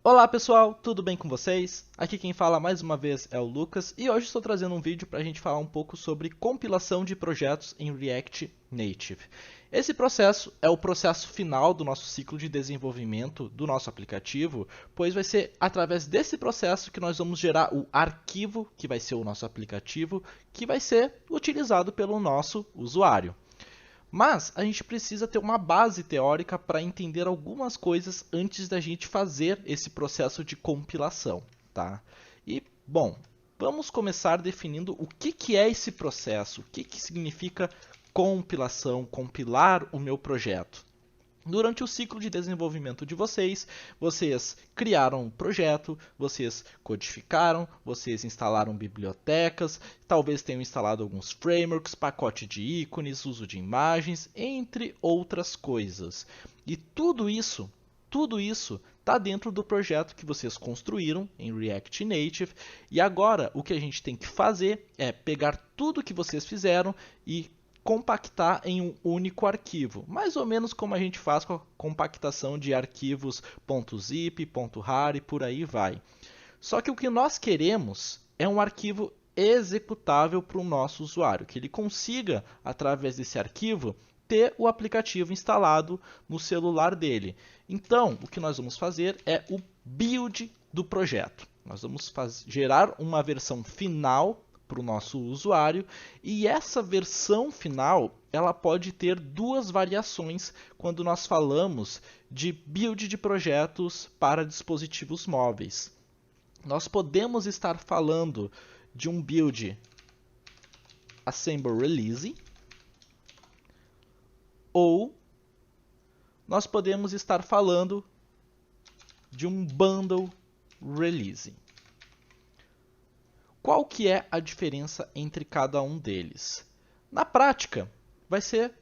Olá pessoal, tudo bem com vocês? Aqui quem fala mais uma vez é o Lucas e hoje estou trazendo um vídeo para a gente falar um pouco sobre compilação de projetos em React Native. Esse processo é o processo final do nosso ciclo de desenvolvimento do nosso aplicativo, pois vai ser através desse processo que nós vamos gerar o arquivo, que vai ser o nosso aplicativo, que vai ser utilizado pelo nosso usuário. Mas a gente precisa ter uma base teórica para entender algumas coisas antes da gente fazer esse processo de compilação, tá? E, bom, vamos começar definindo o que é esse processo, o que significa compilação, compilar o meu projeto. Durante o ciclo de desenvolvimento de vocês, vocês criaram um projeto, vocês codificaram, vocês instalaram bibliotecas, talvez tenham instalado alguns frameworks, pacote de ícones, uso de imagens, entre outras coisas. E tudo isso está dentro do projeto que vocês construíram em React Native. E agora o que a gente tem que fazer é pegar tudo que vocês fizeram e compactar em um único arquivo, mais ou menos como a gente faz com a compactação de arquivos .zip, .rar e por aí vai. Só que o que nós queremos é um arquivo executável para o nosso usuário, que ele consiga, através desse arquivo, ter o aplicativo instalado no celular dele. Então, o que nós vamos fazer é o build do projeto. Nós vamos gerar uma versão final para o nosso usuário, e essa versão final ela pode ter duas variações quando nós falamos de build de projetos para dispositivos móveis. Nós podemos estar falando de um build Assemble Release, ou nós podemos estar falando de um Bundle Release. Qual que é a diferença entre cada um deles? Na prática, vai ser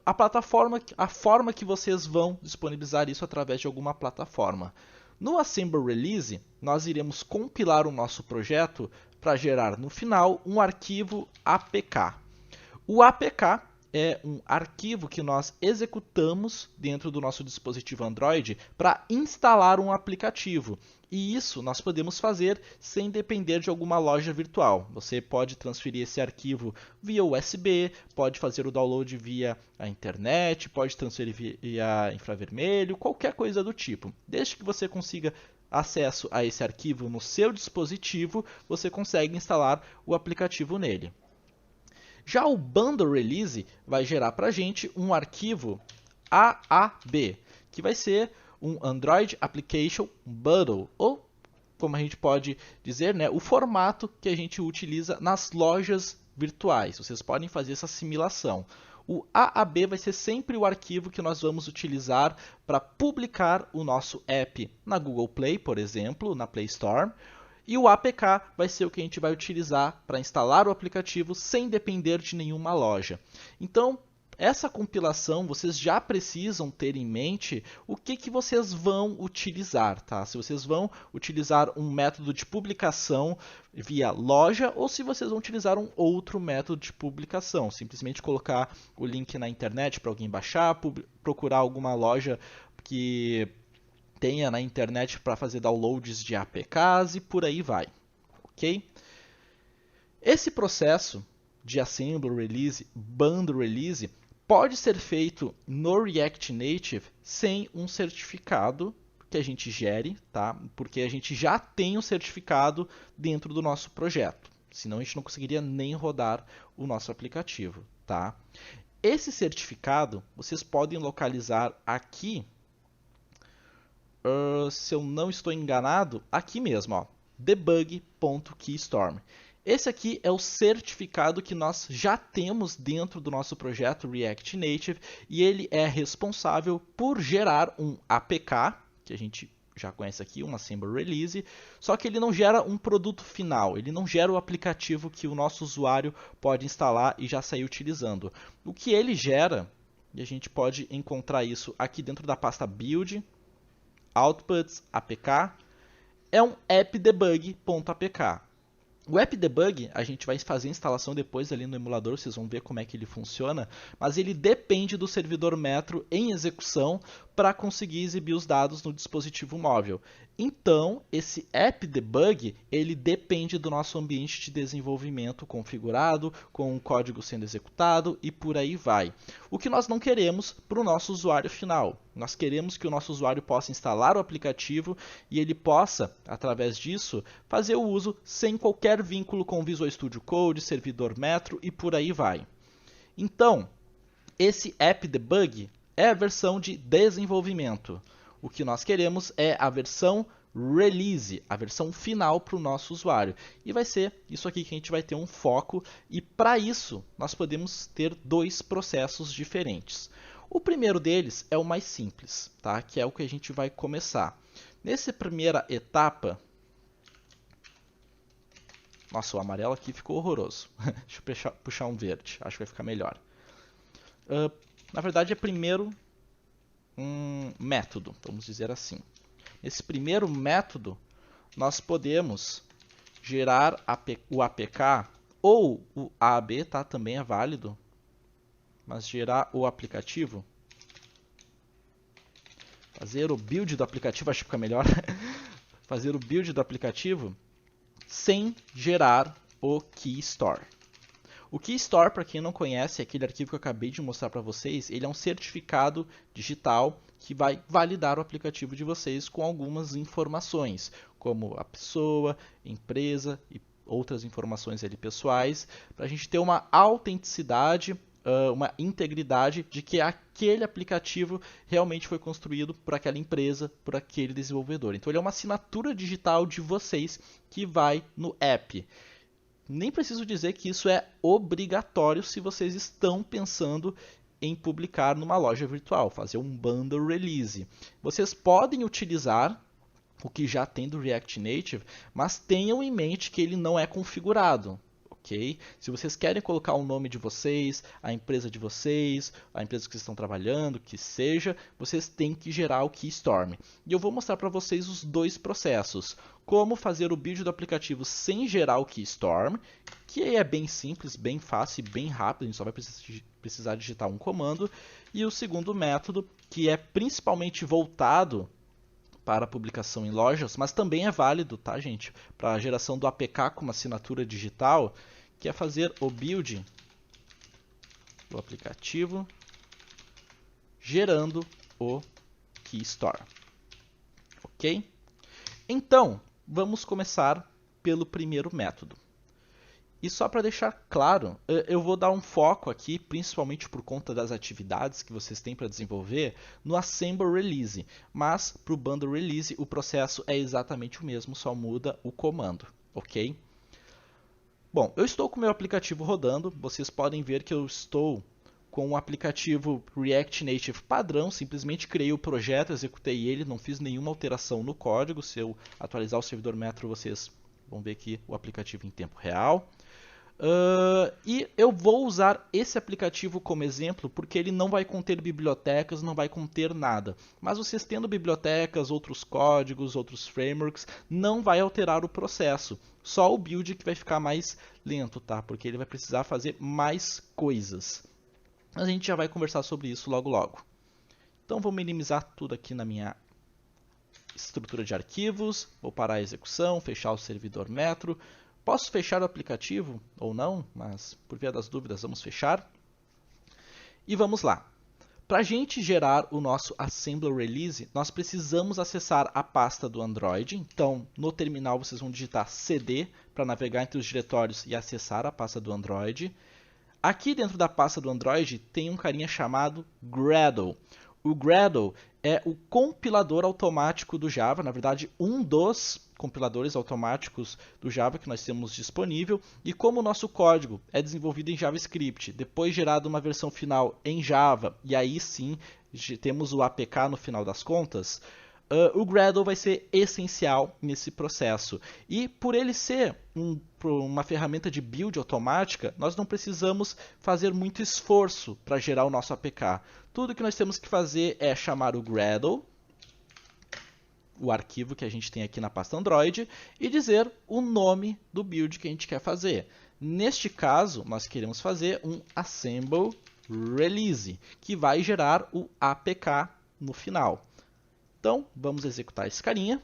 a forma que vocês vão disponibilizar isso através de alguma plataforma. No Assemble Release, nós iremos compilar o nosso projeto para gerar no final um arquivo APK. O APK é um arquivo que nós executamos dentro do nosso dispositivo Android para instalar um aplicativo. E isso nós podemos fazer sem depender de alguma loja virtual. Você pode transferir esse arquivo via USB, pode fazer o download via a internet, pode transferir via infravermelho, qualquer coisa do tipo. Desde que você consiga acesso a esse arquivo no seu dispositivo, você consegue instalar o aplicativo nele. Já o Bundle Release vai gerar para a gente um arquivo AAB, que vai ser um Android Application Bundle, ou como a gente pode dizer, né, o formato que a gente utiliza nas lojas virtuais. Vocês podem fazer essa assimilação. O AAB vai ser sempre o arquivo que nós vamos utilizar para publicar o nosso app na Google Play, por exemplo, na Play Store. E o APK vai ser o que a gente vai utilizar para instalar o aplicativo sem depender de nenhuma loja. Então, essa compilação, vocês já precisam ter em mente o que vocês vão utilizar, tá? Se vocês vão utilizar um método de publicação via loja ou se vocês vão utilizar um outro método de publicação. Simplesmente colocar o link na internet para alguém baixar, procurar alguma loja que tenha na internet para fazer downloads de APKs e por aí vai, ok? Esse processo de Assemble Release, Bundle Release, pode ser feito no React Native sem um certificado que a gente gere, tá? Porque a gente já tem o certificado dentro do nosso projeto, senão a gente não conseguiria nem rodar o nosso aplicativo, tá? Esse certificado vocês podem localizar aqui, se eu não estou enganado, aqui mesmo, ó, debug.keystorm. Esse aqui é o certificado que nós já temos dentro do nosso projeto React Native e ele é responsável por gerar um APK, que a gente já conhece aqui, um Assemble Release, só que ele não gera um produto final, ele não gera o aplicativo que o nosso usuário pode instalar e já sair utilizando. O que ele gera, e a gente pode encontrar isso aqui dentro da pasta build, outputs, apk, é um appdebug.apk. O app debug, a gente vai fazer a instalação depois ali no emulador, vocês vão ver como é que ele funciona, mas ele depende do servidor Metro em execução para conseguir exibir os dados no dispositivo móvel. Então, esse app debug, ele depende do nosso ambiente de desenvolvimento configurado, com o código sendo executado e por aí vai. O que nós não queremos para o nosso usuário final. Nós queremos que o nosso usuário possa instalar o aplicativo e ele possa, através disso, fazer o uso sem qualquer vínculo com o Visual Studio Code, servidor Metro e por aí vai. Então, esse app debug é a versão de desenvolvimento. O que nós queremos é a versão release, a versão final para o nosso usuário. E vai ser isso aqui que a gente vai ter um foco. E para isso, nós podemos ter dois processos diferentes. O primeiro deles é o mais simples, tá? Que é o que a gente vai começar. Nessa primeira etapa... Nossa, o amarelo aqui ficou horroroso. Deixa eu puxar um verde, acho que vai ficar melhor. Na verdade, é primeiro um método, vamos dizer assim. Nesse primeiro método, nós podemos gerar o APK ou o AB, tá? Também é válido, mas gerar o aplicativo. Fazer o build do aplicativo, acho que fica melhor. Fazer o build do aplicativo sem gerar o Key Store. O Key Store, para quem não conhece, é aquele arquivo que eu acabei de mostrar para vocês. Ele é um certificado digital que vai validar o aplicativo de vocês com algumas informações, como a pessoa, empresa e outras informações ali pessoais, para a gente ter uma autenticidade, uma integridade de que aquele aplicativo realmente foi construído por aquela empresa, por aquele desenvolvedor. Então ele é uma assinatura digital de vocês que vai no app. Nem preciso dizer que isso é obrigatório se vocês estão pensando em publicar numa loja virtual, fazer um bundle release. Vocês podem utilizar o que já tem do React Native, mas tenham em mente que ele não é configurado. Okay? Se vocês querem colocar o nome de vocês, a empresa de vocês, a empresa que vocês estão trabalhando, que seja, vocês têm que gerar o Keystorm. E eu vou mostrar para vocês os dois processos. Como fazer o build do aplicativo sem gerar o Keystorm, que é bem simples, bem fácil e bem rápido, a gente só vai precisar digitar um comando. E o segundo método, que é principalmente voltado para publicação em lojas, mas também é válido, tá, gente? Para a geração do APK com uma assinatura digital, que é fazer o build do aplicativo gerando o Key Store. Ok? Então, vamos começar pelo primeiro método. E só para deixar claro, eu vou dar um foco aqui, principalmente por conta das atividades que vocês têm para desenvolver, no Assemble Release. Mas para o Bundle Release o processo é exatamente o mesmo, só muda o comando, ok? Bom, eu estou com o meu aplicativo rodando, vocês podem ver que eu estou com o aplicativo React Native padrão, simplesmente criei o projeto, executei ele, não fiz nenhuma alteração no código. Se eu atualizar o servidor Metro, vocês vão ver aqui o aplicativo em tempo real. E eu vou usar esse aplicativo como exemplo porque ele não vai conter bibliotecas, não vai conter nada. Mas vocês tendo bibliotecas, outros códigos, outros frameworks, não vai alterar o processo. Só o build que vai ficar mais lento, tá? Porque ele vai precisar fazer mais coisas. Mas a gente já vai conversar sobre isso logo logo. Então vou minimizar tudo aqui na minha estrutura de arquivos. Vou parar a execução, fechar o servidor Metro. Posso fechar o aplicativo ou não, mas por via das dúvidas vamos fechar. E vamos lá. Para a gente gerar o nosso Assembler Release, nós precisamos acessar a pasta do Android. Então, no terminal vocês vão digitar cd para navegar entre os diretórios e acessar a pasta do Android. Aqui dentro da pasta do Android tem um carinha chamado Gradle. O Gradle é o compilador automático do Java, na verdade um dos compiladores automáticos do Java que nós temos disponível. E como o nosso código é desenvolvido em JavaScript, depois gerado uma versão final em Java, e aí sim temos o APK no final das contas, o Gradle vai ser essencial nesse processo. E por ele ser uma ferramenta de build automática, nós não precisamos fazer muito esforço para gerar o nosso APK. Tudo que nós temos que fazer é chamar o Gradle o arquivo que a gente tem aqui na pasta Android e dizer o nome do build que a gente quer fazer. Neste caso, nós queremos fazer um assemble release, que vai gerar o APK no final. Então, vamos executar esse carinha.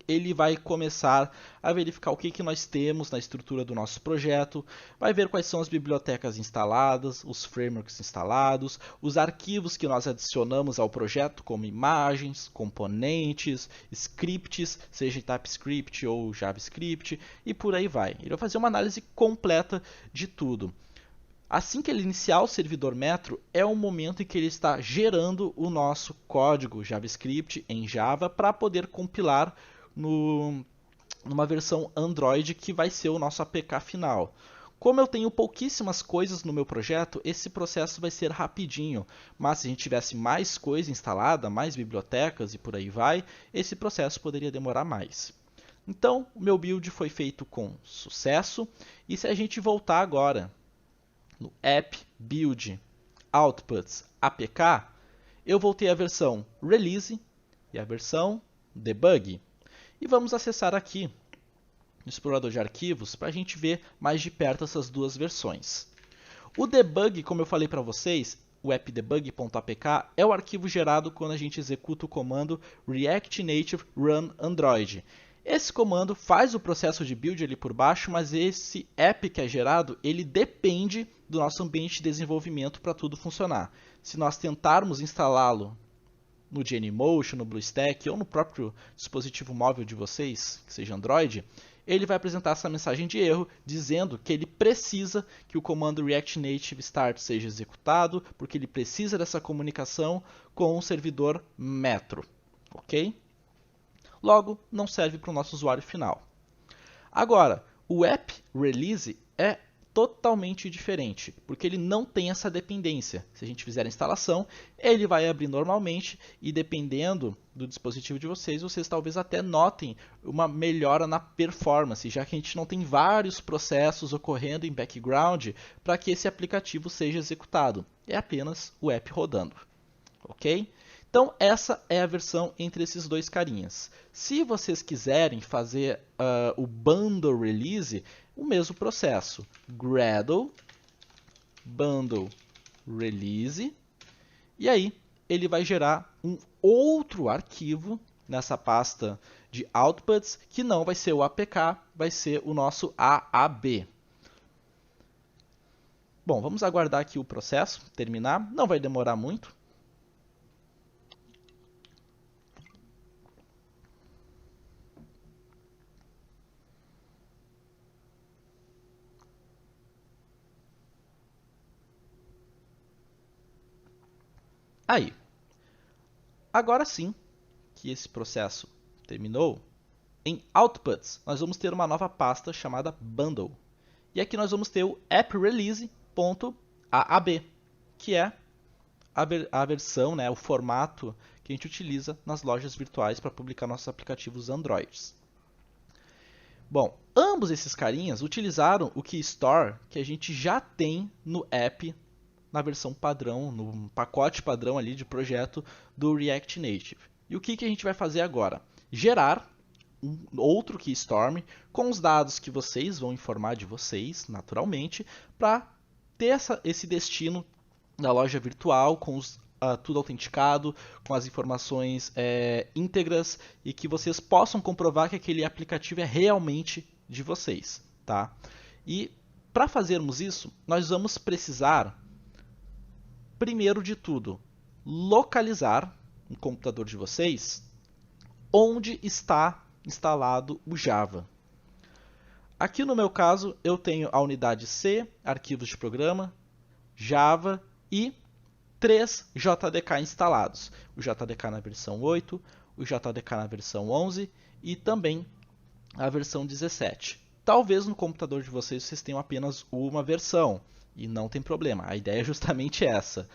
Ele vai começar a verificar o que nós temos na estrutura do nosso projeto, vai ver quais são as bibliotecas instaladas, os frameworks instalados, os arquivos que nós adicionamos ao projeto, como imagens, componentes, scripts, seja em TypeScript ou JavaScript, e por aí vai. Ele vai fazer uma análise completa de tudo. Assim que ele iniciar o servidor Metro, é o momento em que ele está gerando o nosso código JavaScript em Java para poder compilar numa versão Android que vai ser o nosso APK final. Como eu tenho pouquíssimas coisas no meu projeto, esse processo vai ser rapidinho, mas se a gente tivesse mais coisa instalada, mais bibliotecas e por aí vai, esse processo poderia demorar mais. Então, o meu build foi feito com sucesso, e se a gente voltar agora no app build outputs apk, eu voltei à versão release e à versão debug. E vamos acessar aqui no explorador de arquivos para a gente ver mais de perto essas duas versões. O debug, como eu falei para vocês, o appdebug.apk é o arquivo gerado quando a gente executa o comando React Native Run Android. Esse comando faz o processo de build ali por baixo, mas esse app que é gerado, ele depende do nosso ambiente de desenvolvimento para tudo funcionar. Se nós tentarmos instalá-lo no Genymotion, no BlueStack ou no próprio dispositivo móvel de vocês, que seja Android, ele vai apresentar essa mensagem de erro dizendo que ele precisa que o comando React Native Start seja executado, porque ele precisa dessa comunicação com o servidor Metro, ok? Logo, não serve para o nosso usuário final. Agora, o app release é totalmente diferente, porque ele não tem essa dependência. Se a gente fizer a instalação, ele vai abrir normalmente e dependendo do dispositivo de vocês, vocês talvez até notem uma melhora na performance, já que a gente não tem vários processos ocorrendo em background para que esse aplicativo seja executado. É apenas o app rodando, ok? Então, essa é a versão entre esses dois carinhas. Se vocês quiserem fazer o bundle release, o mesmo processo. Gradle, bundle release, e aí ele vai gerar um outro arquivo nessa pasta de outputs, que não vai ser o APK, vai ser o nosso AAB. Bom, vamos aguardar aqui o processo terminar, não vai demorar muito. Aí, agora sim que esse processo terminou, em Outputs nós vamos ter uma nova pasta chamada Bundle. E aqui nós vamos ter o apprelease.aab, que é a versão, né, o formato que a gente utiliza nas lojas virtuais para publicar nossos aplicativos Androids. Bom, ambos esses carinhas utilizaram o KeyStore que a gente já tem no app na versão padrão, no pacote padrão ali de projeto do React Native. E o que a gente vai fazer agora? Gerar um outro KeyStorm com os dados que vocês vão informar de vocês, naturalmente, para ter esse destino da loja virtual com tudo autenticado, com as informações íntegras e que vocês possam comprovar que aquele aplicativo é realmente de vocês, tá? E para fazermos isso, nós vamos precisar, primeiro de tudo, localizar no computador de vocês onde está instalado o Java. Aqui no meu caso, eu tenho a unidade C, arquivos de programa, Java e 3 JDK instalados. O JDK na versão 8, o JDK na versão 11 e também a versão 17. Talvez no computador de vocês tenham apenas uma versão. E não tem problema, a ideia é justamente essa.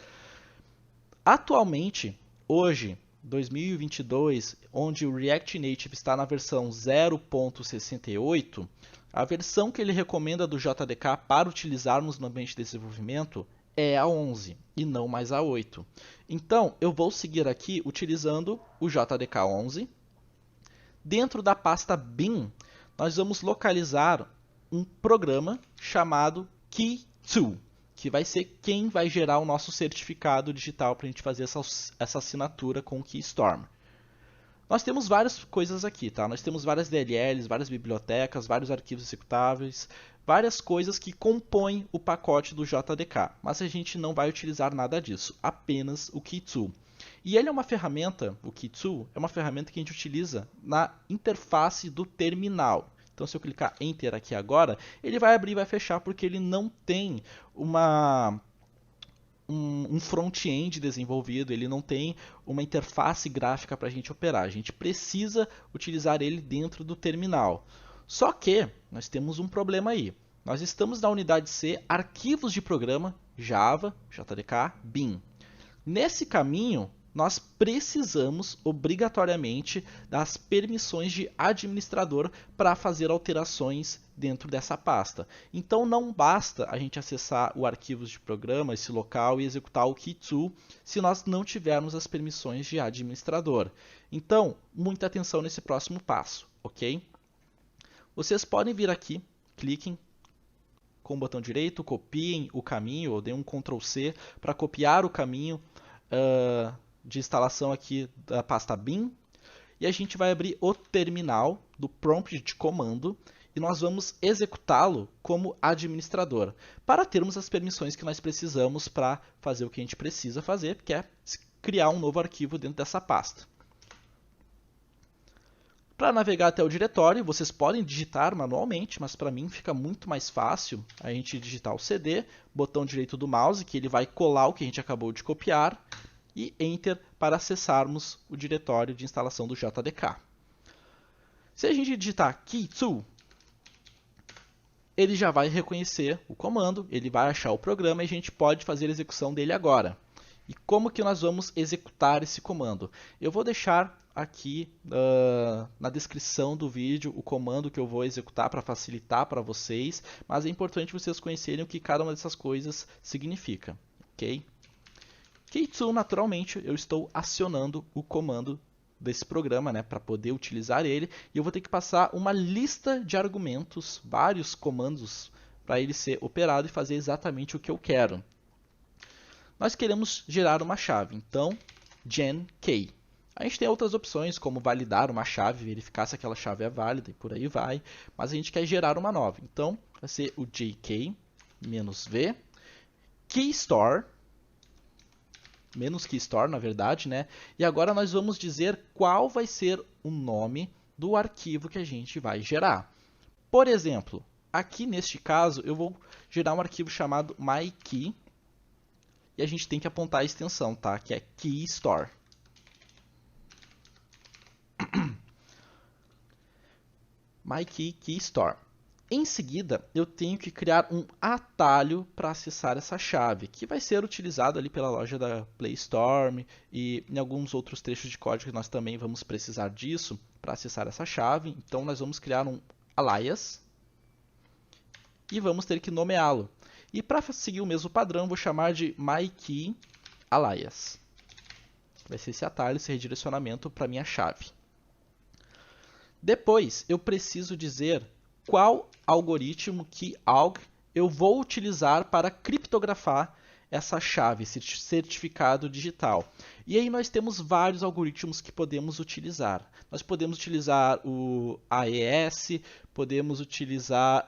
Atualmente, hoje, 2022, onde o React Native está na versão 0.68, a versão que ele recomenda do JDK para utilizarmos no ambiente de desenvolvimento é a 11. e não mais a 8. Então, eu vou seguir aqui utilizando o JDK11. Dentro da pasta bin, nós vamos localizar um programa chamado Key2, que vai ser quem vai gerar o nosso certificado digital para a gente fazer essa assinatura com o Keystorm. Nós temos várias coisas aqui, tá? Nós temos várias DLLs, várias bibliotecas, vários arquivos executáveis, várias coisas que compõem o pacote do JDK, mas a gente não vai utilizar nada disso, apenas o Key2. E ele é uma ferramenta, o Key2 é uma ferramenta que a gente utiliza na interface do terminal. Então, se eu clicar Enter aqui agora, ele vai abrir e vai fechar porque ele não tem um front-end desenvolvido, ele não tem uma interface gráfica para a gente operar. A gente precisa utilizar ele dentro do terminal. Só que nós temos um problema aí. Nós estamos na unidade C, arquivos de programa, Java, JDK, bin. Nesse caminho, nós precisamos obrigatoriamente das permissões de administrador para fazer alterações dentro dessa pasta. Então não basta a gente acessar o arquivos de programa, esse local, e executar o Key2 se nós não tivermos as permissões de administrador. Então, muita atenção nesse próximo passo, ok? Vocês podem vir aqui, cliquem com o botão direito, copiem o caminho, ou deem um Ctrl C para copiar o caminho de instalação aqui da pasta bin, e a gente vai abrir o terminal do prompt de comando e nós vamos executá-lo como administrador, para termos as permissões que nós precisamos para fazer o que a gente precisa fazer, que é criar um novo arquivo dentro dessa pasta. Para navegar até o diretório, vocês podem digitar manualmente, mas para mim fica muito mais fácil a gente digitar o CD, botão direito do mouse, que ele vai colar o que a gente acabou de copiar, e Enter para acessarmos o diretório de instalação do JDK. Se a gente digitar Key2, ele já vai reconhecer o comando, ele vai achar o programa e a gente pode fazer a execução dele agora. E como que nós vamos executar esse comando? Eu vou deixar aqui na descrição do vídeo o comando que eu vou executar para facilitar para vocês, mas é importante vocês conhecerem o que cada uma dessas coisas significa, ok? Key2, naturalmente, eu estou acionando o comando desse programa, né, para poder utilizar ele, e eu vou ter que passar uma lista de argumentos, vários comandos, para ele ser operado e fazer exatamente o que eu quero. Nós queremos gerar uma chave, então, gen key. A gente tem outras opções, como validar uma chave, verificar se aquela chave é válida e por aí vai, mas a gente quer gerar uma nova. Então, vai ser o jk-v, keystore, menos keystore, na verdade, né? E agora nós vamos dizer qual vai ser o nome do arquivo que a gente vai gerar. Por exemplo, aqui neste caso, eu vou gerar um arquivo chamado mykey, e a gente tem que apontar a extensão, tá? Que é keystore. mykey keystore. Em seguida, eu tenho que criar um atalho para acessar essa chave, que vai ser utilizado ali pela loja da PlayStorm e em alguns outros trechos de código que nós também vamos precisar disso para acessar essa chave. Então, nós vamos criar um alias e vamos ter que nomeá-lo. E para seguir o mesmo padrão, vou chamar de mykeyalias. Vai ser esse atalho, esse redirecionamento para minha chave. Depois, eu preciso dizer qual algoritmo keyalg eu vou utilizar para criptografar essa chave, esse certificado digital. E aí nós temos vários algoritmos que podemos utilizar. Nós podemos utilizar o AES, podemos utilizar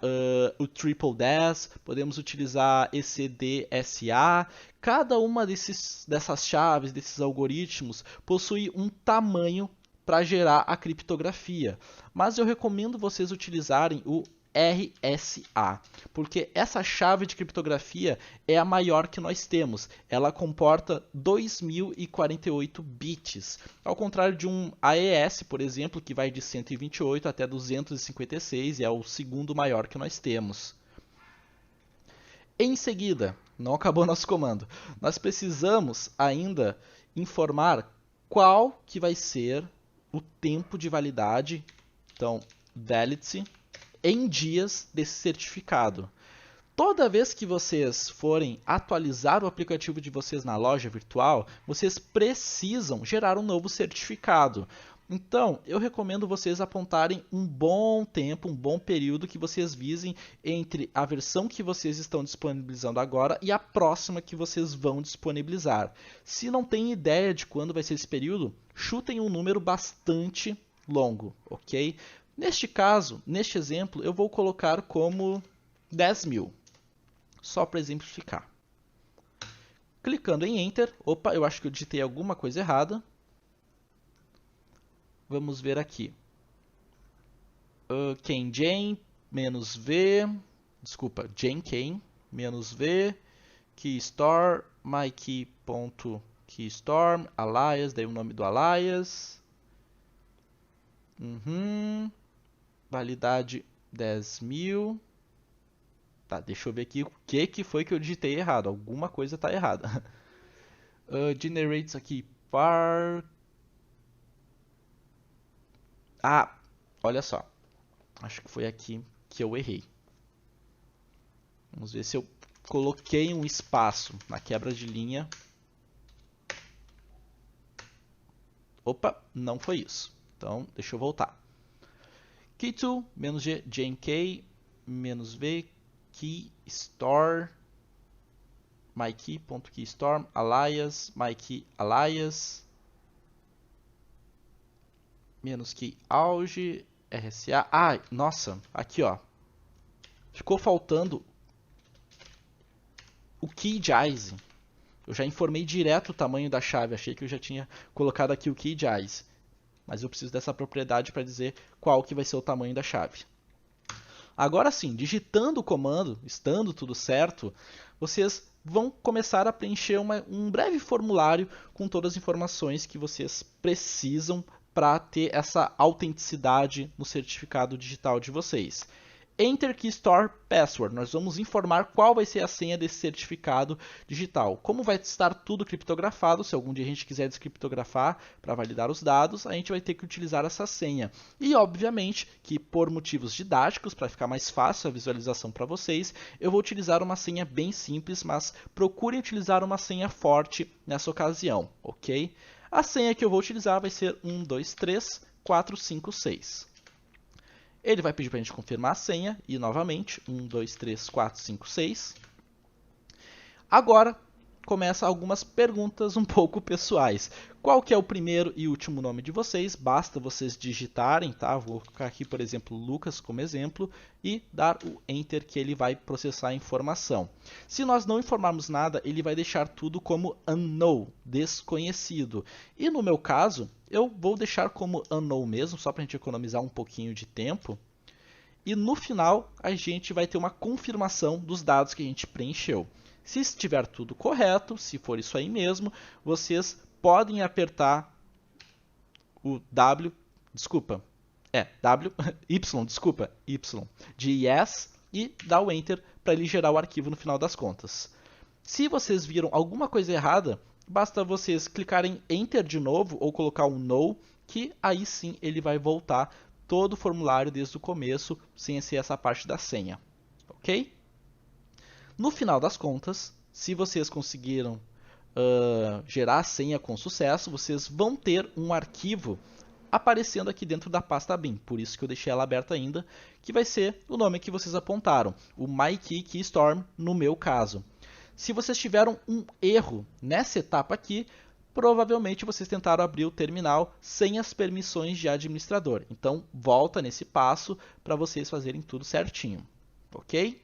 o Triple DES, podemos utilizar ECDSA. Cada uma dessas chaves, desses algoritmos, possui um tamanho para gerar a criptografia, mas eu recomendo vocês utilizarem o RSA, porque essa chave de criptografia é a maior que nós temos. Ela comporta 2048 bits, ao contrário de um AES, por exemplo, que vai de 128 até 256 e é o segundo maior que nós temos. Em seguida, não acabou nosso comando, nós precisamos ainda informar qual que vai ser o tempo de validade, então validity, em dias desse certificado. Toda vez que vocês forem atualizar o aplicativo de vocês na loja virtual, vocês precisam gerar um novo certificado. Então, eu recomendo vocês apontarem um bom tempo, um bom período que vocês visem entre a versão que vocês estão disponibilizando agora e a próxima que vocês vão disponibilizar. Se não tem ideia de quando vai ser esse período, chutem um número bastante longo, ok? Neste caso, neste exemplo, eu vou colocar como 10.000. Só para exemplificar. Clicando em Enter. Opa, eu acho que eu digitei alguma coisa errada. Vamos ver aqui. Jane, menos V. Desculpa, Jane Kane, menos V. Keystore, mykey.keystorm, alias, daí o nome do alias. Validade 10.000. Tá, deixa eu ver aqui o que foi que eu digitei errado. Alguma coisa está errada. Generates aqui par... Ah, olha só. Acho que foi aqui que eu errei. Vamos ver se eu coloquei um espaço na quebra de linha. Opa, não foi isso. Então, deixa eu voltar. Key2, menos G, JNK, menos V, Keystore, mykey.keystorm, alias, mykey alias, menos key auge, RSA. Ah, nossa, aqui ó. Ficou faltando o key JAIS. Eu já informei direto o tamanho da chave, achei que eu já tinha colocado aqui o key JAIS. Mas eu preciso dessa propriedade para dizer qual que vai ser o tamanho da chave. Agora sim, digitando o comando, estando tudo certo, vocês vão começar a preencher um breve formulário com todas as informações que vocês precisam para ter essa autenticidade no certificado digital de vocês. Enter Keystore Password. Nós vamos informar qual vai ser a senha desse certificado digital. Como vai estar tudo criptografado, se algum dia a gente quiser descriptografar para validar os dados, a gente vai ter que utilizar essa senha. E, obviamente, que por motivos didáticos, para ficar mais fácil a visualização para vocês, eu vou utilizar uma senha bem simples, mas procurem utilizar uma senha forte nessa ocasião, ok? A senha que eu vou utilizar vai ser 1, 2, 3, 4, 5, 6. Ele vai pedir para a gente confirmar a senha e, novamente, 1, 2, 3, 4, 5, 6. Agora, começa algumas perguntas um pouco pessoais. Qual que é o primeiro e último nome de vocês? Basta vocês digitarem, tá? Vou colocar aqui, por exemplo, Lucas como exemplo e dar o Enter que ele vai processar a informação. Se nós não informarmos nada, ele vai deixar tudo como unknown, desconhecido. E no meu caso, eu vou deixar como unknown mesmo, só para a gente economizar um pouquinho de tempo. E no final, a gente vai ter uma confirmação dos dados que a gente preencheu. Se estiver tudo correto, se for isso aí mesmo, vocês podem apertar o Y de Yes e dar o Enter para ele gerar o arquivo no final das contas. Se vocês viram alguma coisa errada, basta vocês clicarem em Enter de novo ou colocar um No, que aí sim ele vai voltar todo o formulário desde o começo, sem ser essa parte da senha. Ok? No final das contas, se vocês conseguiram gerar a senha com sucesso, vocês vão ter um arquivo aparecendo aqui dentro da pasta bin. Por isso que eu deixei ela aberta ainda, que vai ser o nome que vocês apontaram, o mykey.keystorm no meu caso. Se vocês tiveram um erro nessa etapa aqui, provavelmente vocês tentaram abrir o terminal sem as permissões de administrador. Então, volta nesse passo para vocês fazerem tudo certinho. Ok?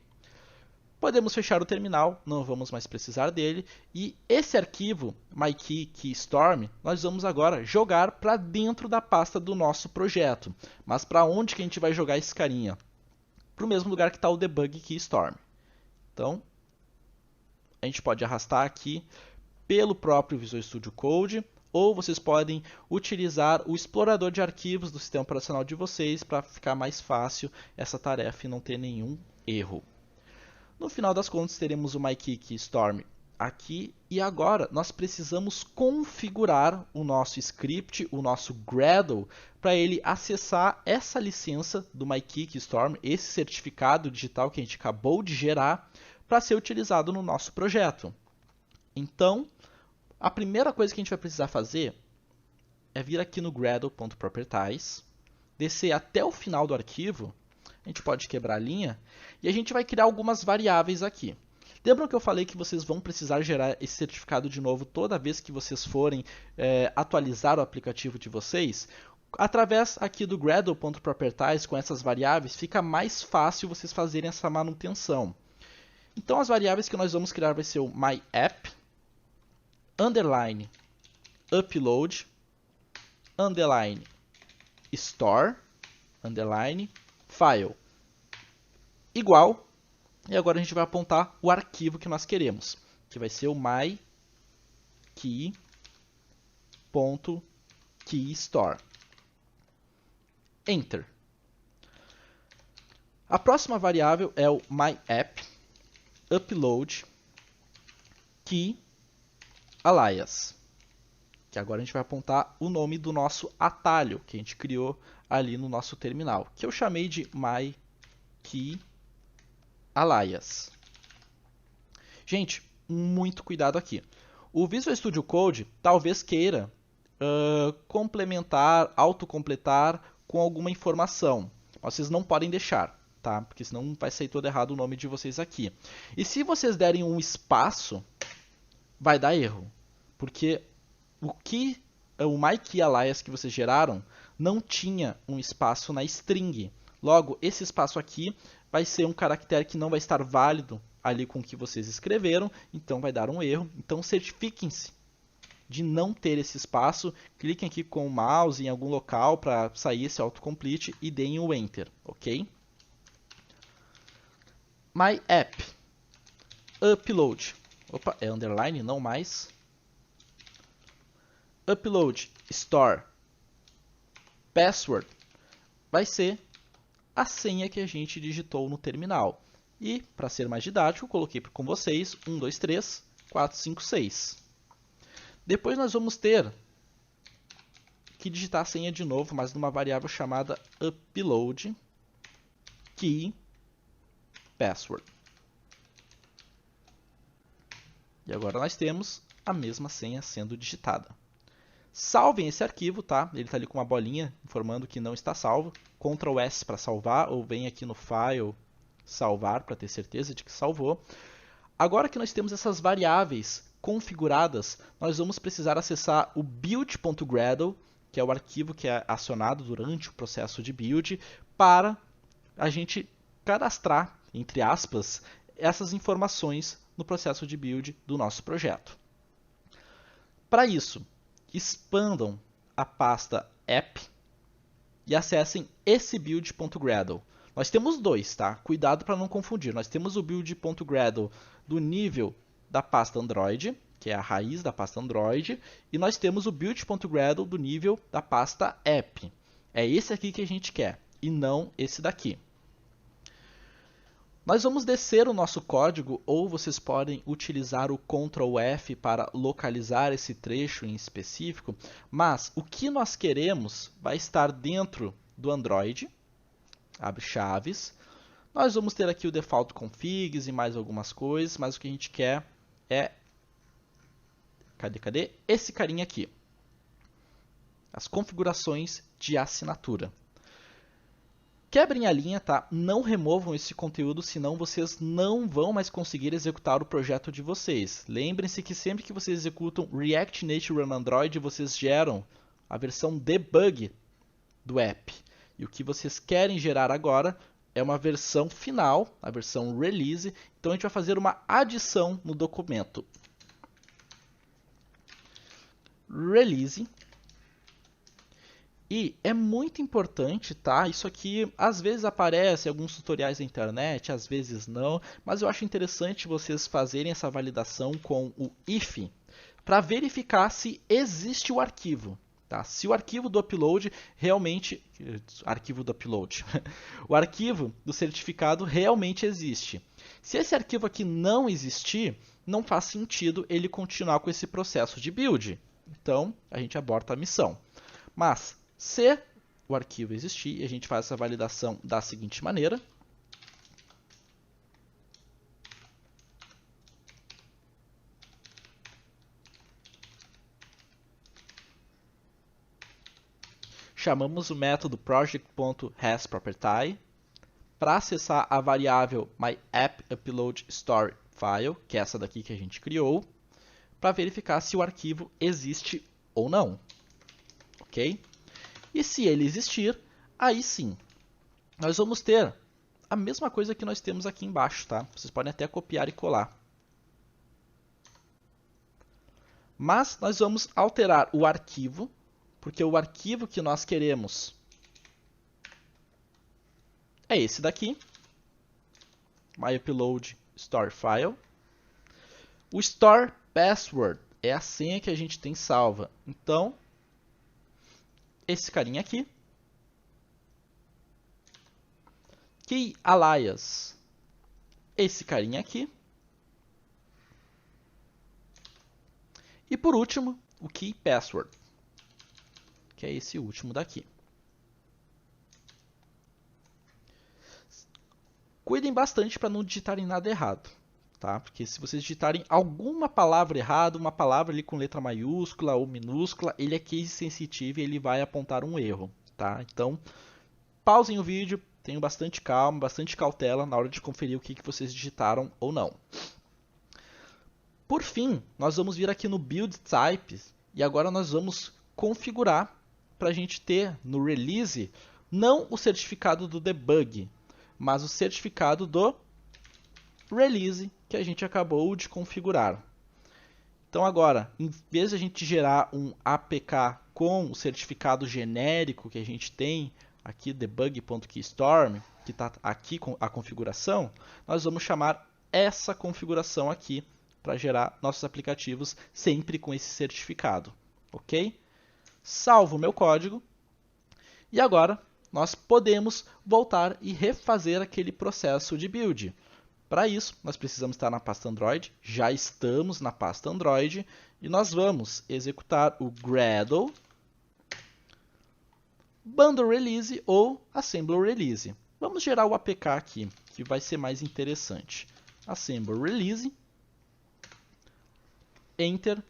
Podemos fechar o terminal, não vamos mais precisar dele. E esse arquivo, mykey.keystorm, nós vamos agora jogar para dentro da pasta do nosso projeto. Mas para onde que a gente vai jogar esse carinha? Para o mesmo lugar que está o debug keystorm. Então, a gente pode arrastar aqui pelo próprio Visual Studio Code, ou vocês podem utilizar o explorador de arquivos do sistema operacional de vocês para ficar mais fácil essa tarefa e não ter nenhum erro. No final das contas, teremos o mykey.keystorm aqui e agora nós precisamos configurar o nosso script, o nosso Gradle, para ele acessar essa licença do MyKickStorm, esse certificado digital que a gente acabou de gerar, para ser utilizado no nosso projeto. Então, a primeira coisa que a gente vai precisar fazer é vir aqui no Gradle.properties, descer até o final do arquivo, a gente pode quebrar a linha, e a gente vai criar algumas variáveis aqui. Lembram que eu falei que vocês vão precisar gerar esse certificado de novo toda vez que vocês forem atualizar o aplicativo de vocês? Através aqui do Gradle.properties, com essas variáveis, fica mais fácil vocês fazerem essa manutenção. Então, as variáveis que nós vamos criar vai ser o myApp, underline, upload, underline, store, underline, file, igual. E agora a gente vai apontar o arquivo que nós queremos, que vai ser o myKey.keystore. Enter. A próxima variável é o myApp, upload, key, alias. Que agora a gente vai apontar o nome do nosso atalho que a gente criou ali no nosso terminal, que eu chamei de myKey alias. Gente, muito cuidado aqui. O Visual Studio Code talvez queira complementar, autocompletar com alguma informação. Vocês não podem deixar, tá? Porque senão vai sair todo errado o nome de vocês aqui. E se vocês derem um espaço, vai dar erro. Porque o myKeyAlias que vocês geraram não tinha um espaço na string. Logo, esse espaço aqui vai ser um caractere que não vai estar válido ali com o que vocês escreveram, então vai dar um erro. Então certifiquem-se de não ter esse espaço, cliquem aqui com o mouse em algum local para sair esse autocomplete e deem o Enter, ok? myApp, upload, opa, é underline, não mais, upload, store, password, vai ser a senha que a gente digitou no terminal. E, para ser mais didático, eu coloquei com vocês 1, 2, 3, 4, 5, 6. Depois nós vamos ter que digitar a senha de novo, mas numa variável chamada upload key password. E agora nós temos a mesma senha sendo digitada. Salvem esse arquivo, tá? Ele está ali com uma bolinha informando que não está salvo. Ctrl S para salvar, ou vem aqui no File, salvar, para ter certeza de que salvou. Agora que nós temos essas variáveis configuradas, nós vamos precisar acessar o build.gradle, que é o arquivo que é acionado durante o processo de build, para a gente cadastrar, entre aspas, essas informações no processo de build do nosso projeto. Para isso, expandam a pasta app e acessem esse build.gradle. Nós temos dois, tá? Cuidado para não confundir. Nós temos o build.gradle do nível da pasta Android, que é a raiz da pasta Android, e nós temos o build.gradle do nível da pasta app. É esse aqui que a gente quer, e não esse daqui. Nós vamos descer o nosso código, ou vocês podem utilizar o Ctrl F para localizar esse trecho em específico, mas o que nós queremos vai estar dentro do Android, abre chaves. Nós vamos ter aqui o default configs e mais algumas coisas, mas o que a gente quer é, cadê? Esse carinha aqui, as configurações de assinatura. Quebrem a linha, tá? Não removam esse conteúdo, senão vocês não vão mais conseguir executar o projeto de vocês. Lembrem-se que sempre que vocês executam React Native Run Android, vocês geram a versão debug do app. E o que vocês querem gerar agora é uma versão final, a versão release. Então a gente vai fazer uma adição no documento. Release. E é muito importante, tá? Isso aqui às vezes aparece em alguns tutoriais da internet, às vezes não, mas eu acho interessante vocês fazerem essa validação com o if para verificar se existe o arquivo, tá? Se o arquivo do upload realmente, o arquivo do certificado realmente existe. Se esse arquivo aqui não existir, não faz sentido ele continuar com esse processo de build. Então, a gente aborta a missão. Mas, se o arquivo existir, a gente faz essa validação da seguinte maneira. Chamamos o método project.hasProperty para acessar a variável myAppUploadStoryFile, que é essa daqui que a gente criou, para verificar se o arquivo existe ou não. Ok? E se ele existir, aí sim, nós vamos ter a mesma coisa que nós temos aqui embaixo, tá? Vocês podem até copiar e colar. Mas nós vamos alterar o arquivo, porque o arquivo que nós queremos é esse daqui, myUploadStoryFile. O store password é a senha que a gente tem salva. Então, esse carinha aqui. Key alias, esse carinha aqui. E por último, o key password, que é esse último daqui. Cuidem bastante para não digitarem nada errado, tá? Porque se vocês digitarem alguma palavra errada, uma palavra ali com letra maiúscula ou minúscula, ele é case sensitivo e ele vai apontar um erro, tá? Então, pausem o vídeo, tenham bastante calma, bastante cautela na hora de conferir o que vocês digitaram ou não. Por fim, nós vamos vir aqui no Build Types e agora nós vamos configurar para a gente ter no release não o certificado do debug, mas o certificado do release que a gente acabou de configurar. Então agora, em vez de a gente gerar um APK com o certificado genérico que a gente tem aqui, debug.keystorm, que está aqui com a configuração, nós vamos chamar essa configuração aqui para gerar nossos aplicativos sempre com esse certificado, ok? Salvo o meu código e agora nós podemos voltar e refazer aquele processo de build. Para isso, nós precisamos estar na pasta Android, já estamos na pasta Android, e nós vamos executar o Gradle, Bundle Release ou Assembler Release. Vamos gerar o APK aqui, que vai ser mais interessante. Assembler Release, Enter,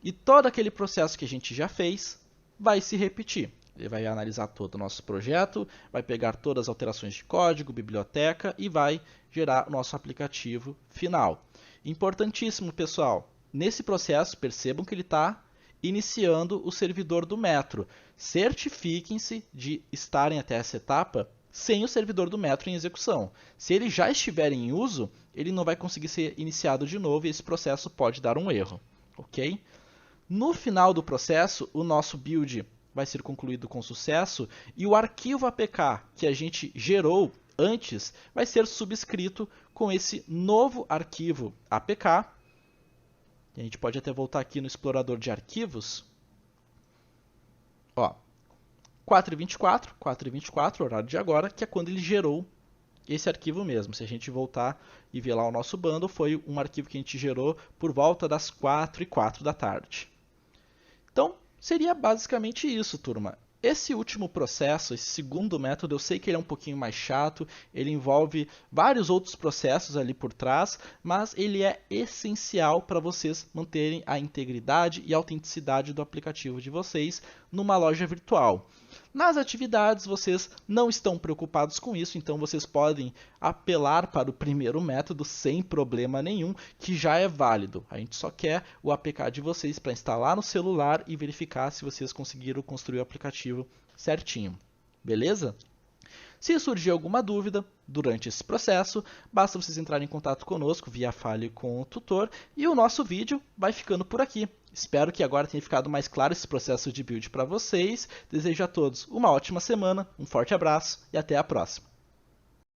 e todo aquele processo que a gente já fez vai se repetir. Ele vai analisar todo o nosso projeto, vai pegar todas as alterações de código, biblioteca e vai gerar o nosso aplicativo final. Importantíssimo, pessoal, nesse processo, percebam que ele está iniciando o servidor do Metro. Certifiquem-se de estarem até essa etapa sem o servidor do Metro em execução. Se ele já estiver em uso, ele não vai conseguir ser iniciado de novo e esse processo pode dar um erro. Ok? No final do processo, o nosso build vai ser concluído com sucesso e o arquivo APK que a gente gerou antes vai ser subscrito com esse novo arquivo APK. A gente pode até voltar aqui no explorador de arquivos. Ó, 4h24, horário de agora, que é quando ele gerou esse arquivo mesmo. Se a gente voltar e ver lá o nosso bundle, foi um arquivo que a gente gerou por volta das 4h04 da tarde. Então, seria basicamente isso, turma. Esse último processo, esse segundo método, eu sei que ele é um pouquinho mais chato, ele envolve vários outros processos ali por trás, mas ele é essencial para vocês manterem a integridade e a autenticidade do aplicativo de vocês numa loja virtual. Nas atividades, vocês não estão preocupados com isso, então vocês podem apelar para o primeiro método sem problema nenhum, que já é válido. A gente só quer o APK de vocês para instalar no celular e verificar se vocês conseguiram construir o aplicativo certinho. Beleza? Se surgir alguma dúvida durante esse processo, basta vocês entrarem em contato conosco via Fale com o Tutor e o nosso vídeo vai ficando por aqui. Espero que agora tenha ficado mais claro esse processo de build para vocês. Desejo a todos uma ótima semana, um forte abraço e até a próxima.